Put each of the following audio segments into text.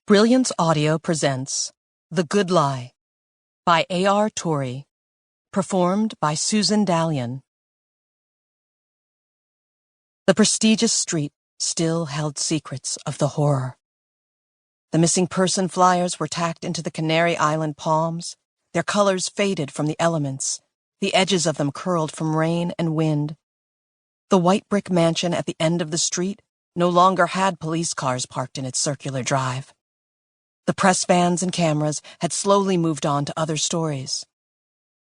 Brilliance Audio presents The Good Lie by A.R. Torre, performed by Susan Dallion. The prestigious street still held secrets of the horror. The missing person flyers were tacked into the Canary Island palms, their colors faded from the elements, the edges of them curled from rain and wind. The white brick mansion at the end of the street no longer had police cars parked in its circular drive. The press vans and cameras had slowly moved on to other stories.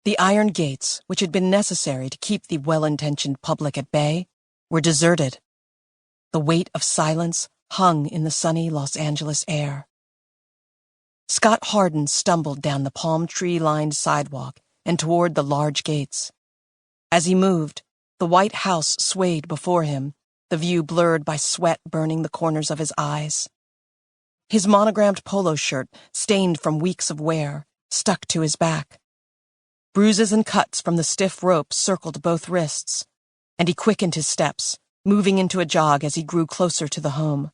The iron gates, which had been necessary to keep the well-intentioned public at bay, were deserted. The weight of silence hung in the sunny Los Angeles air. Scott Harden stumbled down the palm tree-lined sidewalk and toward the large gates. As he moved, the White House swayed before him, the view blurred by sweat burning the corners of his eyes. His monogrammed polo shirt, stained from weeks of wear, stuck to his back. Bruises and cuts from the stiff rope circled both wrists, and he quickened his steps, moving into a jog as he grew closer to the home.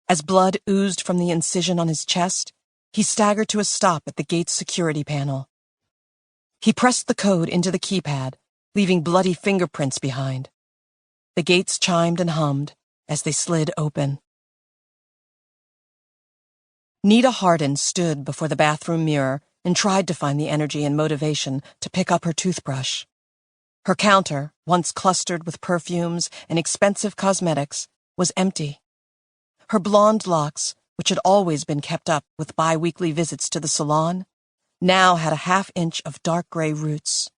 As blood oozed from the incision on his chest, he staggered to a stop at the gate's security panel. He pressed the code into the keypad, leaving bloody fingerprints behind. The gates chimed and hummed as they slid open. Nita Harden stood before the bathroom mirror and tried to find the energy and motivation to pick up her toothbrush. Her counter, once clustered with perfumes and expensive cosmetics, was empty. Her blonde locks, which had always been kept up with bi-weekly visits to the salon, now had a half-inch of dark gray roots.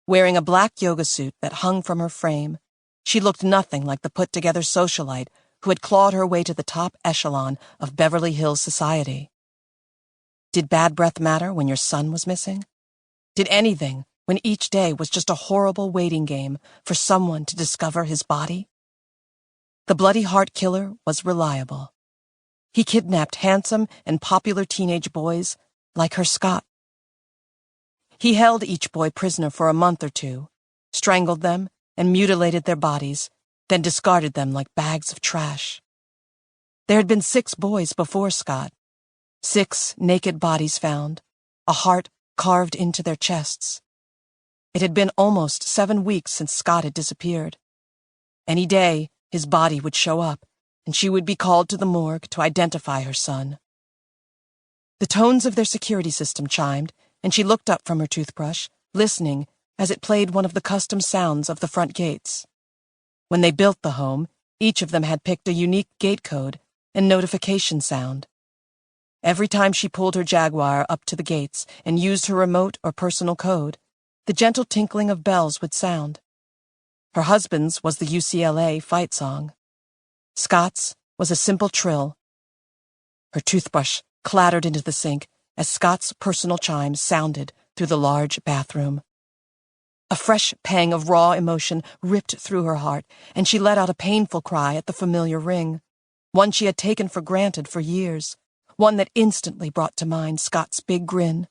Wearing a black yoga suit that hung from her frame, she looked nothing like the put-together socialite who had clawed her way to the top echelon of Beverly Hills society. Did bad breath matter when your son was missing? Did anything when each day was just a horrible waiting game for someone to discover his body? The bloody heart killer was reliable. He kidnapped handsome and popular teenage boys like her Scott. He held each boy prisoner for a month or two, strangled them, and mutilated their bodies, then discarded them like bags of trash. There had been 6 boys before Scott, 6 naked bodies found, a heart carved into their chests. It had been almost 7 weeks since Scott had disappeared. Any day, his body would show up, and she would be called to the morgue to identify her son. The tones of their security system chimed, and she looked up from her toothbrush, listening as it played one of the custom sounds of the front gates. When they built the home, each of them had picked a unique gate code and notification sound. Every time she pulled her Jaguar up to the gates and used her remote or personal code, the gentle tinkling of bells would sound. Her husband's was the UCLA fight song. Scott's was a simple trill. Her toothbrush clattered into the sink as Scott's personal chimes sounded through the large bathroom. A fresh pang of raw emotion ripped through her heart, and she let out a painful cry at the familiar ring, one she had taken for granted for years, one that instantly brought to mind Scott's big grin.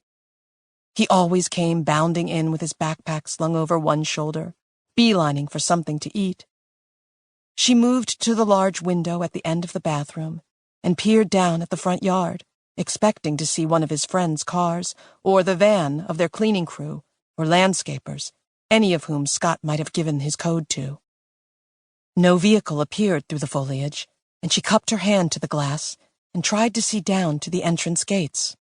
He always came bounding in with his backpack slung over one shoulder, beelining for something to eat. She moved to the large window at the end of the bathroom and peered down at the front yard, expecting to see one of his friends' cars or the van of their cleaning crew or landscapers, any of whom Scott might have given his code to. No vehicle appeared through the foliage, and she cupped her hand to the glass and tried to see down to the entrance gates.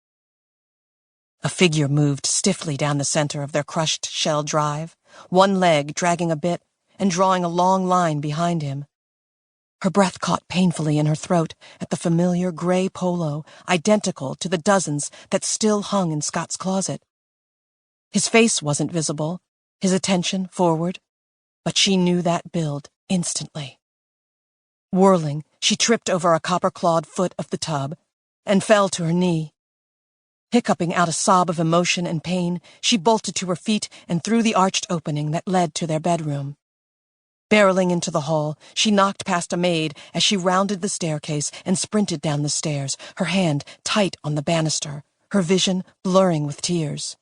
A figure moved stiffly down the center of their crushed shell drive, one leg dragging a bit and drawing a long line behind him. Her breath caught painfully in her throat at the familiar gray polo, identical to the dozens that still hung in Scott's closet. His face wasn't visible, his attention forward, but she knew that build instantly. Whirling, she tripped over a copper-clawed foot of the tub and fell to her knee. Hiccuping out a sob of emotion and pain, she bolted to her feet and through the arched opening that led to their bedroom. Barreling into the hall, she knocked past a maid as she rounded the staircase and sprinted down the stairs, her hand tight on the banister, her vision blurring with tears.